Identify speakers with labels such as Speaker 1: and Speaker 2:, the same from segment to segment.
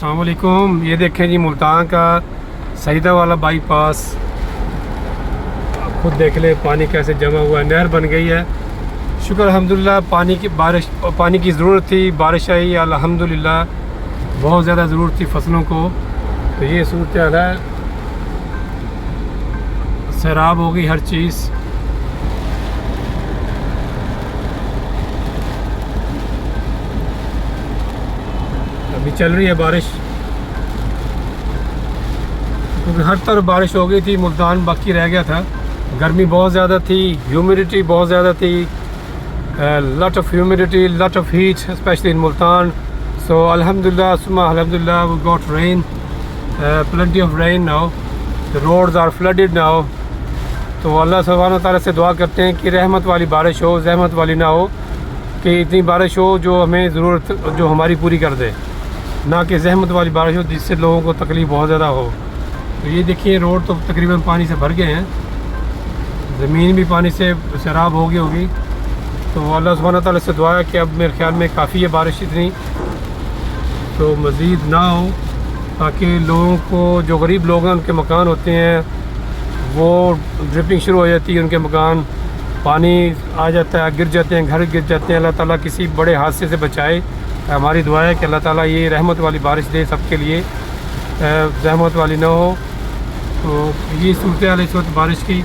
Speaker 1: अस्सलामुअलैकुम। ये देखें जी मुल्तान का सईदा वाला बाईपास। आप खुद देख लें पानी कैसे जमा हुआ है, नहर बन गई है। शुक्र अल्हम्दुलिल्लाह, पानी की ज़रूरत थी, बारिश आई अल्हम्दुलिल्लाह। बहुत ज़्यादा ज़रूरत थी फसलों को। तो ये सूरत हाल है, सैराब हो गई हर चीज़। अभी चल रही है बारिश, क्योंकि हर तरफ बारिश हो गई थी, मुल्तान बाकी रह गया था। गर्मी बहुत ज़्यादा थी, ह्यूमिडिटी बहुत ज़्यादा थी, lot of humidity, lot of heat, specially in Multan. So अल्हम्दुलिल्लाह, सुम्मा अल्हम्दुलिल्लाह, we got rain, plenty of rain now. The roads are flooded now. तो अल्लाह सुब्हानहू तआला से दुआ करते हैं कि रहमत वाली बारिश हो, ज़हमत वाली ना हो, कि इतनी बारिश हो जो हमें ज़रूरत, जो हमारी पूरी कर दे, ना कि ज़हमत वाली बारिश हो जिससे लोगों को तकलीफ़ बहुत ज़्यादा हो। तो ये देखिए रोड तो तकरीबन पानी से भर गए हैं, ज़मीन भी पानी से सैराब हो गई होगी। तो अल्लाह सुब्हानहू तआला से दुआ है कि अब मेरे ख्याल में काफ़ी है बारिश इतनी, तो मज़ीद ना हो, ताकि लोगों को, जो गरीब लोग हैं उनके मकान होते हैं, वो ड्रिपिंग शुरू हो जाती है, उनके मकान पानी आ जाता है, गिर जाते हैं, घर गिर जाते हैं। अल्लाह ताला किसी बड़े हादसे से बचाए। हमारी दुआ है कि अल्लाह ताला ये रहमत वाली बारिश दे सबके लिए, ज़हमत वाली ना हो। तो ये सूरत हाल इस वक्त बारिश की।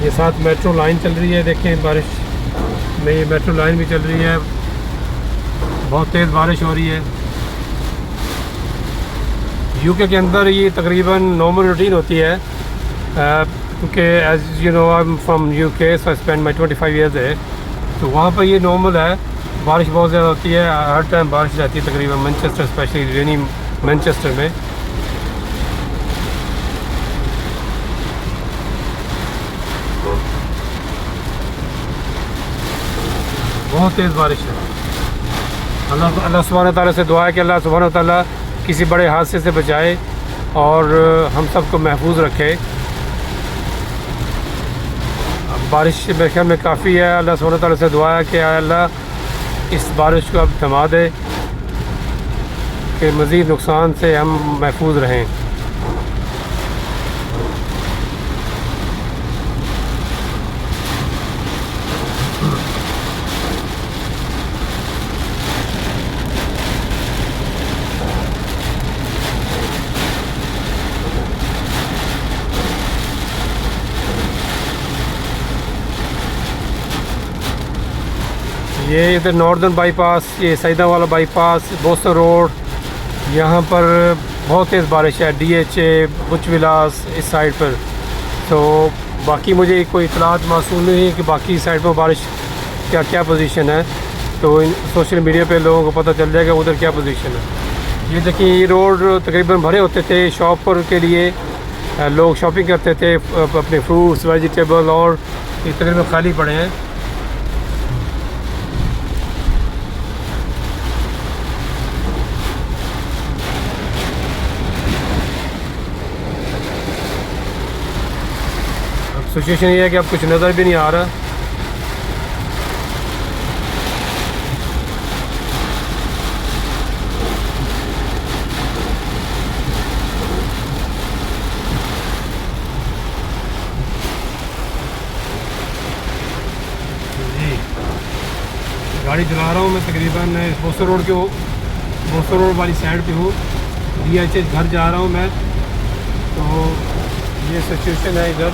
Speaker 1: ये साथ मेट्रो लाइन चल रही है, देखें बारिश में ये मेट्रो लाइन भी चल रही है, बहुत तेज़ बारिश हो रही है। यूके के अंदर ये तकरीबन नॉर्मल रूटीन होती है, क्योंकि as you know I am from UK, so I spend my 25 years है। तो वहाँ पर ये नॉर्मल है, बारिश बहुत ज़्यादा होती है, हर टाइम बारिश रहती है तकरीबन। मैनचेस्टर, स्पेशली रेनी मैनचेस्टर में बहुत तेज़ बारिश है। अल्लाह सुब्हानहू तआला से दुआ है कि अल्लाह सुब्हानहू तआला किसी बड़े हादसे से बचाए और हम सबको महफूज रखे। बारिश मेरे ख्याल में काफ़ी है। अल्लाह सुब्हानहू तआला से दुआ है कि अल्लाह इस बारिश को अब थमा दे, कि मज़ीद नुकसान से हम महफूज रहें। ये इधर नॉर्दर्न बाईपास, ये सईदा वाला बाईपास, बोस्टन रोड, यहाँ पर बहुत तेज़ बारिश है। DHA, बुच विलास इस साइड पर। तो बाकी मुझे कोई इतलात मासूम नहीं है कि बाकी साइड पर बारिश क्या क्या पोजीशन है, तो सोशल मीडिया पे लोगों को पता चल जाएगा उधर क्या पोजीशन है। ये देखिए, ये रोड तकरीबन भरे होते थे शॉप पर के लिए, लोग शॉपिंग करते थे अपने फ्रूट्स, वेजिटेबल, और ये तकरीबन खाली पड़े हैं। सिचुएशन ये है कि अब कुछ नज़र भी नहीं आ रहा। जी, गाड़ी चला रहा हूँ मैं तकरीबन बोस्टन रोड वाली साइड पे हूँ। DHA घर जा रहा हूँ मैं। तो ये सिचुएशन है इधर।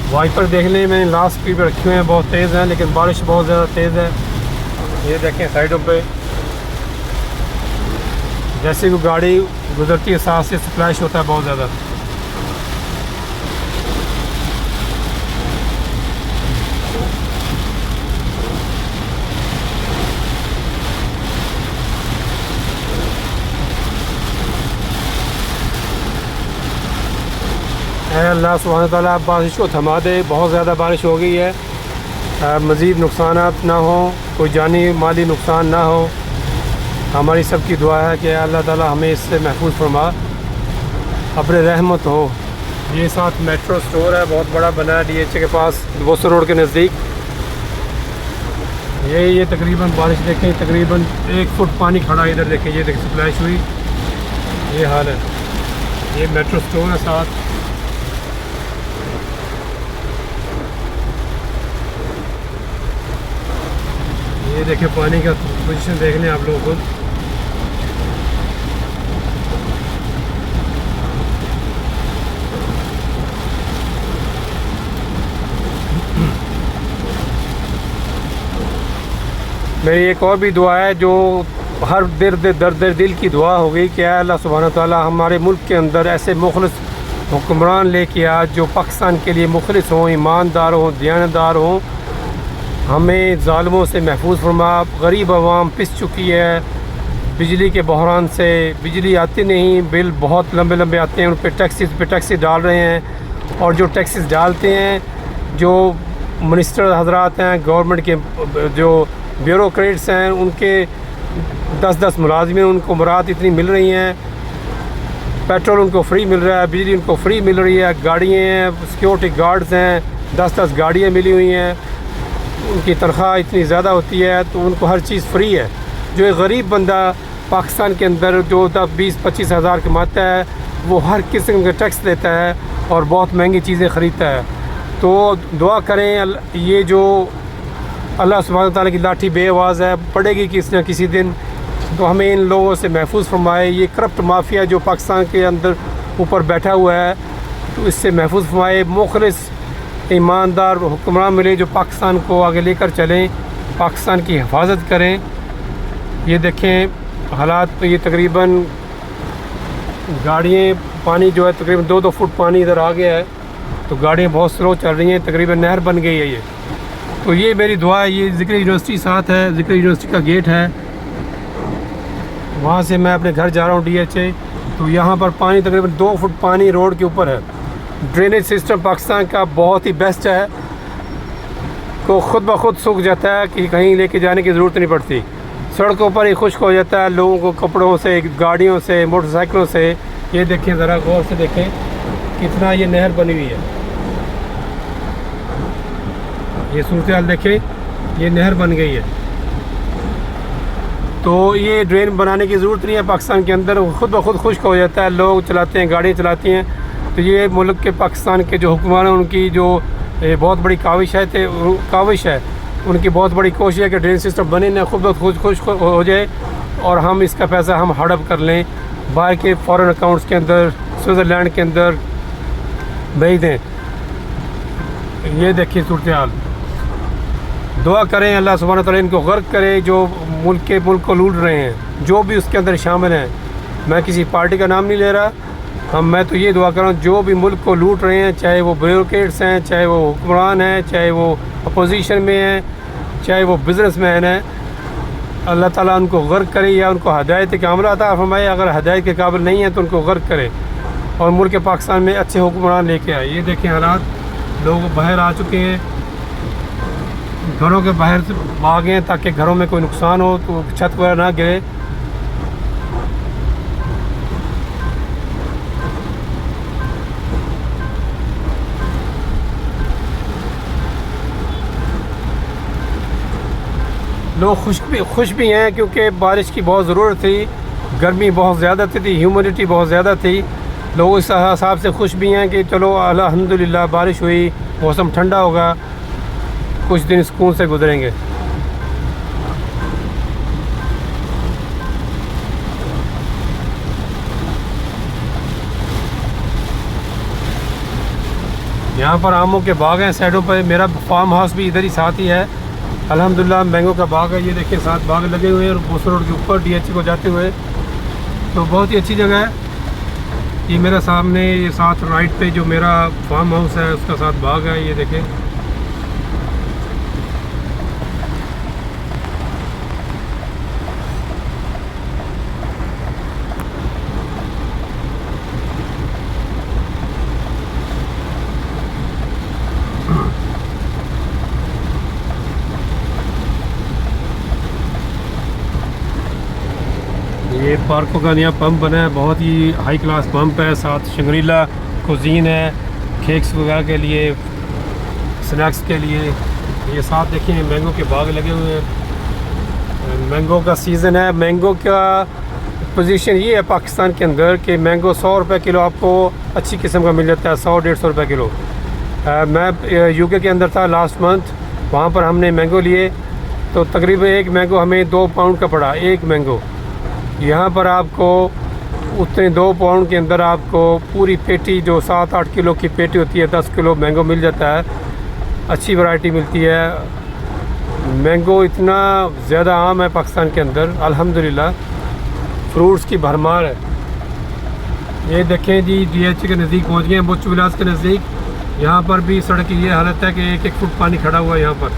Speaker 1: वाइपर देख लें, मैंने लास्ट स्पीड पर रखे हुए हैं, बहुत तेज़ है, लेकिन बारिश बहुत ज़्यादा तेज़ है। ये देखें साइडों पे, जैसे कोई गाड़ी गुजरती है साथ से स्प्लैश होता है बहुत ज़्यादा। अल्लाह सुब्हानहू तआला बारिश को थमा दे। बहुत ज़्यादा बारिश हो गई है, मज़ीद नुकसानात ना हो, कोई जानी माली नुकसान ना हो। हमारी सब की दुआ है कि अल्लाह ताला हमें इससे महफूज फरमा, अपने रहमत हो। ये साथ मेट्रो स्टोर है, बहुत बड़ा बना है DHA के पास, बोसर रोड के नज़दीक। ये तकरीबन बारिश देखें, तकरीबन 1 फुट पानी खड़ा है इधर देखें, ये देखिए स्प्लैश हुई, ये हाल है। ये मेट्रो स्टोर है साथ। ये देखें पानी का पोजीशन देख लें आप लोग खुद। मेरी एक और भी दुआ है जो हर दर्द दिल की दुआ होगी कि अल्लाह सुब्हानहू तआला हमारे मुल्क के अंदर ऐसे मुखलिस हुक्मरान लेके आ जो पाकिस्तान के लिए मुखलिस हों, ईमानदार हों, दयानतदार हों। हमें ज़ालिमों से महफूज फरमा। गरीब आवाम पिस चुकी है बिजली के बहरान से, बिजली आती नहीं, बिल बहुत लंबे लंबे आते हैं, उन पर टैक्सेस डाल रहे हैं। और जो टैक्सेस डालते हैं, जो मिनिस्टर हजरात हैं, गवर्नमेंट के जो ब्यूरोक्रेट्स हैं, उनके 10-10 मुलाजमीन, उनको मुराद इतनी मिल रही हैं, पेट्रोल उनको फ्री मिल रहा है, बिजली उनको फ्री मिल रही है, गाड़ियाँ हैं, सिक्योरिटी गार्ड्स हैं, 10-10 गाड़ियाँ मिली हुई हैं, उनकी तनख्वाह इतनी ज़्यादा होती है तो उनको हर चीज़ फ्री है। जो एक गरीब बंदा पाकिस्तान के अंदर जो 10-20-25 हज़ार कमाता है, वो हर किस्म का टैक्स देता है और बहुत महंगी चीज़ें ख़रीदता है। तो दुआ करें, ये जो अल्लाह सुब्हानहू तआला की लाठी बेआवाज़ है, पड़ेगी किसी न किसी दिन, तो हमें इन लोगों से महफूज फरमाए। ये करप्ट माफिया जो पाकिस्तान के अंदर ऊपर बैठा हुआ है, तो इससे महफूज फरमाए। मुखलिस ईमानदार हुक्मरान मिले जो पाकिस्तान को आगे लेकर चलें, पाकिस्तान की हिफाजत करें। ये देखें हालात, तो ये तकरीबन गाड़ियाँ, पानी जो है तकरीबन 2-2 फुट पानी इधर आ गया है, तो गाड़ियाँ बहुत स्लो चल रही हैं, तकरीबन नहर बन गई है ये। तो ये मेरी दुआ है। ये ज़िक्र यूनिवर्सिटी साथ है, ज़िक्र यूनिवर्सिटी का गेट है, वहाँ से मैं अपने घर जा रहा हूँ DHA। तो यहाँ पर पानी तकरीबन 2 फुट पानी रोड के ऊपर है। ड्रेनेज सिस्टम पाकिस्तान का बहुत ही बेस्ट है, को खुद ब खुद सूख जाता है कि कहीं लेके जाने की ज़रूरत नहीं पड़ती। सड़कों पर ही खुश्क हो जाता है, लोगों को कपड़ों से, गाड़ियों से, मोटरसाइकिलों से। ये देखें, ज़रा गौर से देखें कितना ये नहर बनी हुई है। ये सूरत हाल देखें, ये नहर बन गई है। तो ये ड्रेन बनाने की ज़रूरत नहीं है पाकिस्तान के अंदर, खुद ब खुद खुश्क हो जाता है, लोग चलाते हैं, गाड़ियाँ चलाती हैं। तो ये मुल्क के पाकिस्तान के जो हुक्मरान हैं, उनकी जो बहुत बड़ी काविश है, उनकी बहुत बड़ी कोशिश है कि ड्रेन सिस्टम बने ना, खुद ब खुद खुश्क हो जाए और हम इसका पैसा हम हड़प कर लें, बाहर के फॉरेन अकाउंट्स के अंदर, स्विट्ज़रलैंड के अंदर भेज दें। ये देखिए सूरत हाल। दुआ करें अल्लाह सुब्हानहू तआला इनको गर्क करे जो मुल्क को लूट रहे हैं, जो भी उसके अंदर शामिल हैं। मैं किसी पार्टी का नाम नहीं ले रहा, मैं तो ये दुआ कर रहा हूँ जो भी मुल्क को लूट रहे हैं, चाहे वो ब्यूरोक्रेट्स हैं, चाहे वो हुक्मरान हैं, चाहे वो अपोजिशन में हैं, चाहे वो बिज़नेसमैन हैं, अल्लाह ताला उनको गर्क करे या उनको हदायत कामिला अता फरमाए। अगर हदायत के काबिल नहीं है तो उनको गर्क करे और मुल्क पाकिस्तान में अच्छे हुक्मरान लेके आए। ये देखें हालात, लोग बाहर आ चुके हैं, घरों के बाहर से भागे हैं ताकि घरों में कोई नुकसान हो तो छत वगैरह ना गिरे। लोग खुश भी हैं क्योंकि बारिश की बहुत ज़रूरत थी, गर्मी बहुत ज़्यादा थी, ह्यूमिडिटी बहुत ज़्यादा थी। लोग इस हिसाब से खुश भी हैं कि चलो अल्हम्दुलिल्लाह बारिश हुई, मौसम ठंडा होगा, कुछ दिन सुकून से गुजरेंगे। यहाँ पर आमों के बाग हैं साइडों पर, मेरा फार्म हाउस भी इधर ही साथ ही है। अल्हम्दुलिल्लाह मैंगो का बाग है, ये देखिए साथ बाग लगे हुए हैं और बोसर रोड के ऊपर DHA को जाते हुए, तो बहुत ही अच्छी जगह है। ये मेरा सामने, ये साथ राइट पे जो मेरा फार्म हाउस है उसका साथ बाग है, ये देखें। ये पार्कों का नया पंप बना है, बहुत ही हाई क्लास पंप है, साथ शंग्रीला कुजीन है, केक्स वगैरह के लिए, स्नैक्स के लिए। ये साथ देखिए मैंगो के बाग लगे हुए हैं। मैंगो का सीज़न है। मैंगो का पोजीशन ये है पाकिस्तान के अंदर कि मैंगो 100 रुपये किलो आपको अच्छी किस्म का मिल जाता है, 100-150 रुपये किलो। मैं यूके के अंदर था लास्ट मंथ, वहाँ पर हमने मैंगो लिए तो तकरीबन एक मैंगो हमें 2 पाउंड का पड़ा, एक मैंगो। यहाँ पर आपको उतने 2 पाउंड के अंदर आपको पूरी पेटी, जो 7-8 किलो की पेटी होती है, 10 किलो मैंगो मिल जाता है। अच्छी वैरायटी मिलती है। मैंगो इतना ज़्यादा आम है पाकिस्तान के अंदर, अल्हम्दुलिल्लाह। फ्रूट्स की भरमार है। ये देखें जी, DH के नज़दीक पहुंच गए हैं, बुर्ज विलास के नज़दीक। यहाँ पर भी सड़क की ये हालत है कि 1-1 फुट पानी खड़ा हुआ है। यहाँ पर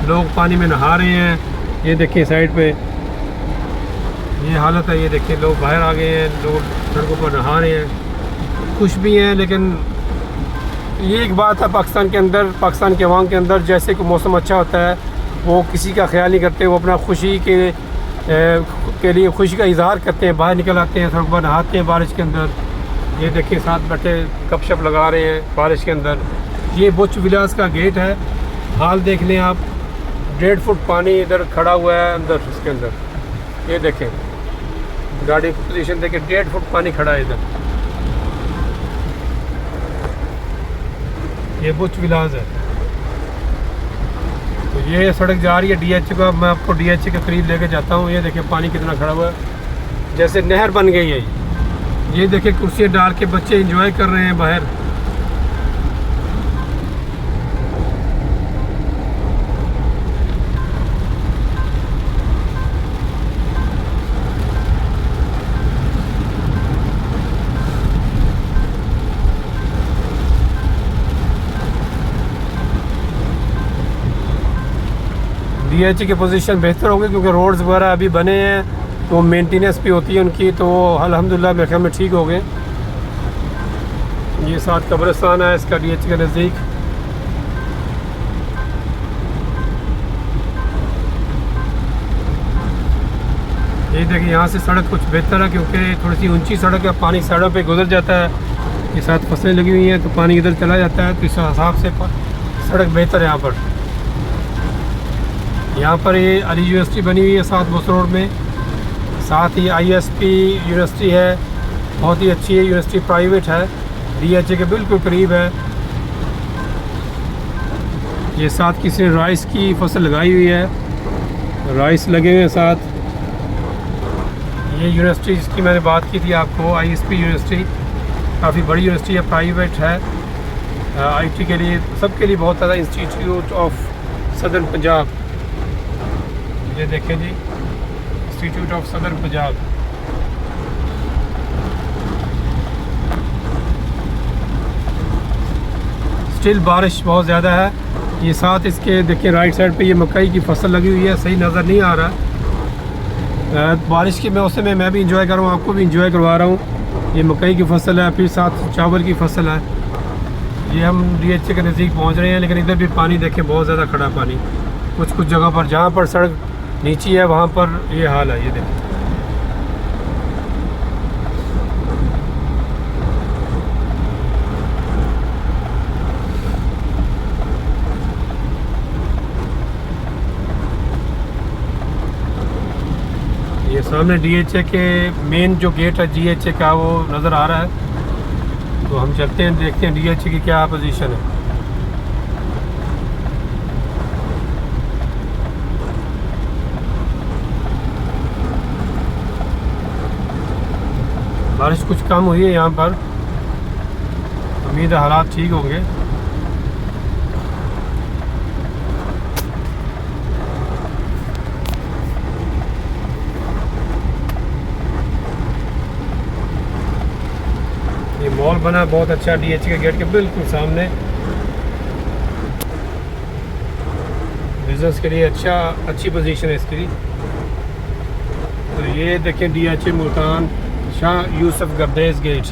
Speaker 1: लोग पानी में नहा रहे हैं। ये देखिए साइड पे ये हालत है। ये देखिए लोग बाहर आ गए हैं, लोग सड़कों पर नहा रहे हैं, खुश भी हैं। लेकिन ये एक बात है पाकिस्तान के अंदर, पाकिस्तान के अवाम के अंदर, जैसे कि मौसम अच्छा होता है वो किसी का ख्याल नहीं करते। वो अपना खुशी के लिए खुशी का इजहार करते हैं, बाहर निकल आते हैं, सड़क पर नहाते हैं बारिश के अंदर। ये देखिए साथ बैठे गपशप लगा रहे हैं बारिश के अंदर। ये बुर्ज विलास का गेट है। हाल देख लें आप, 1.5 फुट पानी इधर खड़ा हुआ है अंदर, इसके अंदर। ये देखें गाड़ी की पोजीशन देखें, 1.5 फुट पानी खड़ा है इधर। ये बुर्ज विलास है। तो ये सड़क जा रही है DH का। मैं आपको DH के करीब लेके जाता हूँ। ये देखिए पानी कितना खड़ा हुआ है, जैसे नहर बन गई है। ये देखिए कुर्सियाँ डाल के बच्चे एंजॉय कर रहे हैं बाहर। DH की पोजीशन बेहतर होगी क्योंकि रोड्स वगैरह अभी बने हैं, तो मेंटेनेंस भी होती है उनकी, तो अल्हम्दुलिल्लाह मेरे ख्याल में ठीक हो गए। ये साथ कब्रिस्तान है इसका DH के नज़दीक। ये देखिए यहाँ से सड़क कुछ बेहतर है क्योंकि थोड़ी सी ऊंची सड़क है, पानी सड़क पे गुजर जाता है। ये साथ फसलें लगी हुई हैं तो पानी इधर चला जाता है, तो इस हिसाब से सड़क बेहतर है यहाँ पर। यहाँ पर ये अली यूनिवर्सिटी बनी हुई है साथ बुर्ज रोड में। साथ ही ISP यूनिवर्सिटी है, बहुत ही अच्छी है यूनिवर्सिटी, प्राइवेट है, DH के बिल्कुल करीब है। ये साथ किसी ने राइस की फसल लगाई हुई है, राइस लगे हुए हैं साथ। ये यूनिवर्सिटी जिसकी मैंने बात की थी आपको, ISP यूनिवर्सिटी, काफ़ी बड़ी यूनिवर्सिटी है, प्राइवेट है। IT के लिए, सबके लिए बहुत ज़्यादा। इंस्टीट्यूट ऑफ सदर्न पंजाब, ये देखें जी, institute of southern Punjab. Still बारिश बहुत ज़्यादा है। ये साथ इसके देखिए राइट साइड पे ये मकई की फसल लगी हुई है, सही नज़र नहीं आ रहा। बारिश के मौसम में मैं भी इंजॉय कर रहा हूँ, आपको भी इंजॉय करवा रहा हूँ। ये मकई की फसल है, फिर साथ चावल की फसल है। ये हम DH के नज़दीक पहुँच रहे हैं, लेकिन इधर भी पानी देखें बहुत ज़्यादा खड़ा पानी। कुछ जगह पर जहाँ पर सड़क नीची है वहाँ पर ये हाल है। ये देखिए ये सामने DH के मेन जो गेट है DH का, वो नज़र आ रहा है। तो हम चलते हैं, देखते हैं DH की क्या पोजीशन है। बारिश कुछ कम हुई है यहाँ पर, उम्मीद है हालात ठीक होंगे। ये मॉल बना बहुत अच्छा DH के गेट के बिल्कुल सामने, बिजनेस के लिए अच्छी पोजीशन है इसकी। तो ये देखें DH Multan Shah Yusuf Gardez gate,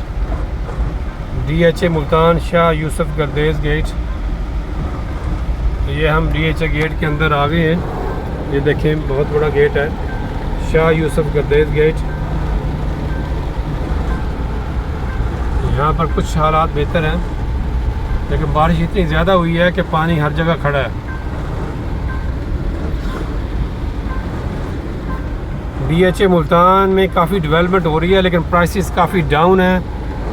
Speaker 1: DH Multan Shah Yusuf Gardez gate. ये हम DH गेट के अंदर आ गए हैं। ये देखें बहुत बड़ा गेट है, शाह यूसुफ गर्देज गेट। यहाँ पर कुछ हालात बेहतर हैं। लेकिन बारिश इतनी ज़्यादा हुई है कि पानी हर जगह खड़ा है। DHA मुल्तान में काफ़ी डेवलपमेंट हो रही है, लेकिन प्राइसेस काफ़ी डाउन है।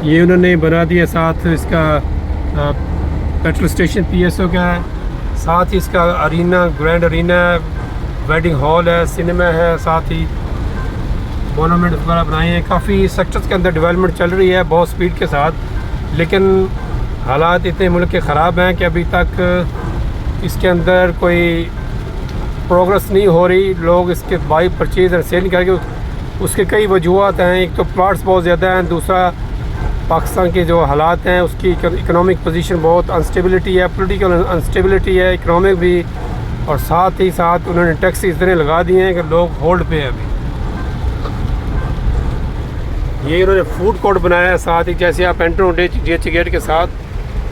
Speaker 1: ये उन्होंने बना दिया, साथ इसका पेट्रोल स्टेशन PSO का है, साथ ही इसका arena, grand arena, wedding hall है, सिनेमा है, साथ ही मोनूमेंट वगैरह बनाए हैं। काफ़ी सेक्टर्स के अंदर डेवलपमेंट चल रही है बहुत स्पीड के साथ, लेकिन हालात इतने मुल्क के ख़राब हैं कि अभी तक इसके अंदर कोई प्रोग्रेस नहीं हो रही। लोग इसके बाई परचेज़ और सेल नहीं करेंगे। उसके कई वजूहत हैं। एक तो प्लाट्स बहुत ज़्यादा हैं, दूसरा पाकिस्तान के जो हालात हैं उसकी इकनॉमिक पोजीशन बहुत अनस्टेबिलिटी है, पॉलिटिकल अनस्टेबिलिटी है, इकनॉमिक भी, और साथ ही साथ उन्होंने टैक्स इतने लगा दिए हैं कि लोग होल्ड पे हैं अभी। ये उन्होंने फूड कोर्ट बनाया है, साथ ही जैसे आप एंटर हो DHA गेट के साथ,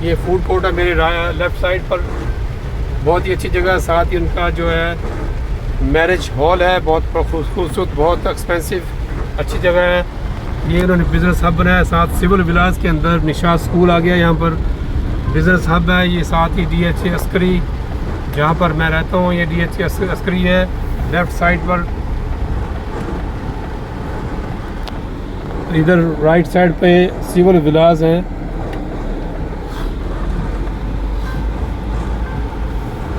Speaker 1: ये फूड कोर्ट है मेरे लेफ़्ट साइड पर, बहुत ही अच्छी जगह। साथ ही उनका जो है मैरिज हॉल है, बहुत खूबसूरत, बहुत एक्सपेंसिव, अच्छी जगह है। ये उन्होंने बिज़नेस हब बनाया, साथ सिविल विलास के अंदर निशात स्कूल आ गया, यहाँ पर बिज़नेस हब है। ये साथ ही DHA अस्करी, जहाँ पर मैं रहता हूँ, ये DHA अस्करी है लेफ़्ट साइड पर। इधर राइट साइड पे सिविल विलास हैं।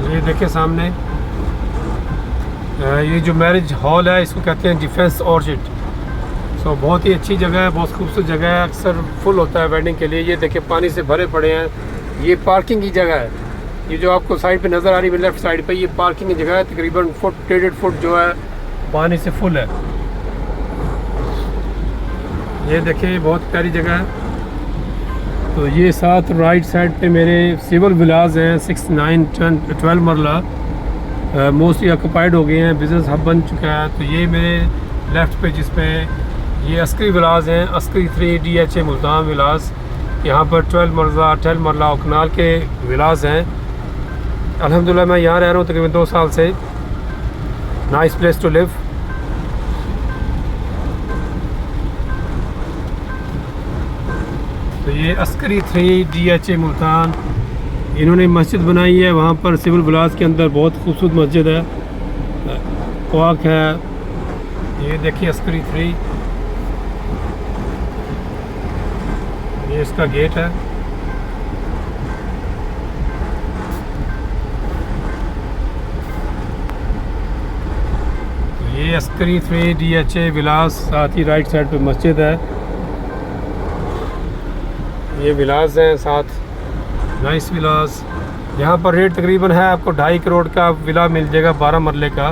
Speaker 1: ये देखिए सामने ये जो मैरिज हॉल है इसको कहते हैं डिफेंस ऑर्चिड। सो बहुत ही अच्छी जगह है, बहुत खूबसूरत जगह है, अक्सर फुल होता है वेडिंग के लिए। ये देखिए पानी से भरे पड़े हैं। ये पार्किंग की जगह है। ये जो आपको साइड पे नज़र आ रही है लेफ़्ट साइड पे, ये पार्किंग की जगह है। तकरीबन 1.5 फुट जो है पानी से फुल है। ये देखिए बहुत प्यारी जगह है। तो ये साथ राइट साइड पे मेरे सिविल विलास हैं, 6, 9, 10, 12 मरला, मोस्टली ऑक्यूपाइड हो गए हैं, बिज़नेस हब बन चुका है। तो ये मेरे लेफ़्ट पे जिस पे ये अस्करी विलास हैं, अस्करी 3 DHA मुल्तान विलास। यहाँ पर 12 मरला, 10 मरला और कनाल के विलास हैं। अल्हम्दुलिल्लाह मैं यहाँ रह रहा हूँ तकरीबन 2 साल से। Nice place to live. तो ये अस्करी 3 DHA मुल्तान, इन्होंने मस्जिद बनाई है वहाँ पर सिविल विलास के अंदर, बहुत खूबसूरत मस्जिद है, क्वाक है। ये देखिए अस्करी 3, ये इसका गेट है। तो ये अस्करी 3 DHA विलास, साथ ही राइट साइड पे मस्जिद है। ये विलास हैं साथ, नाइस विलास। यहाँ पर रेट तकरीबन है आपको 2.5 करोड़ का विला मिल जाएगा 12 मरले का।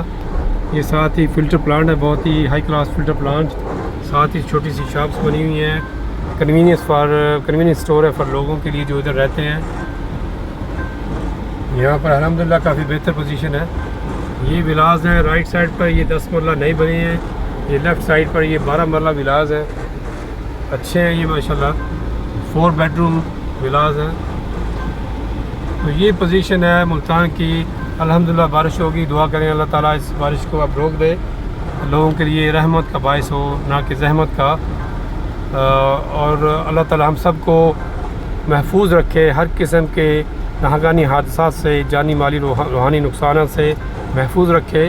Speaker 1: ये साथ ही फ़िल्टर प्लांट है, बहुत ही हाई क्लास फ़िल्टर प्लांट। साथ ही छोटी सी शॉप्स बनी हुई हैं, कन्वीनियंस स्टोर है फॉर लोगों के लिए जो इधर रहते हैं। यहाँ पर अल्हम्दुलिल्लाह काफ़ी बेहतर पोजीशन है। ये विलास हैं राइट साइड पर, ये 10 मरला नहीं बने हैं। ये लेफ़्ट साइड पर ये 12 मरला विलास है, अच्छे हैं ये माशाल्लाह, 4 बेडरूम विलास हैं। तो ये पोजीशन है मुल्तान की। अल्हम्दुलिल्लाह बारिश होगी, दुआ करें अल्लाह ताला इस बारिश को अब रोक दे, लोगों के लिए रहमत का बायस हो, ना कि ज़हमत का। और अल्लाह ताला हम सब को महफूज रखे, हर किस्म के नाहगानी हादसात से, जानी माली रूहानी नुकसान से महफूज रखे,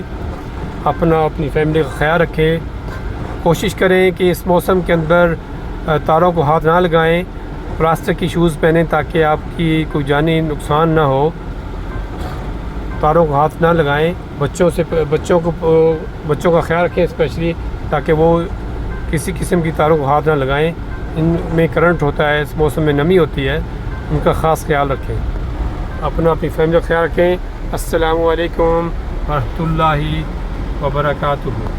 Speaker 1: अपनी फैमिली का ख्याल रखें। कोशिश करें कि इस मौसम के अंदर तारों को हाथ ना लगाएं, प्लास्टिक की शूज़ पहनें ताकि आपकी कोई जानी नुकसान ना हो। तारों को हाथ ना लगाएं, बच्चों का ख्याल रखें स्पेशली, ताकि वो किसी किस्म की तारों को हाथ ना लगाएं। इनमें करंट होता है, इस मौसम में नमी होती है, उनका ख़ास ख्याल रखें। अपनी फैमिली का ख्याल रखें। अस्सलामु अलैकुम व रहमतुल्लाहि व बरकातुहू।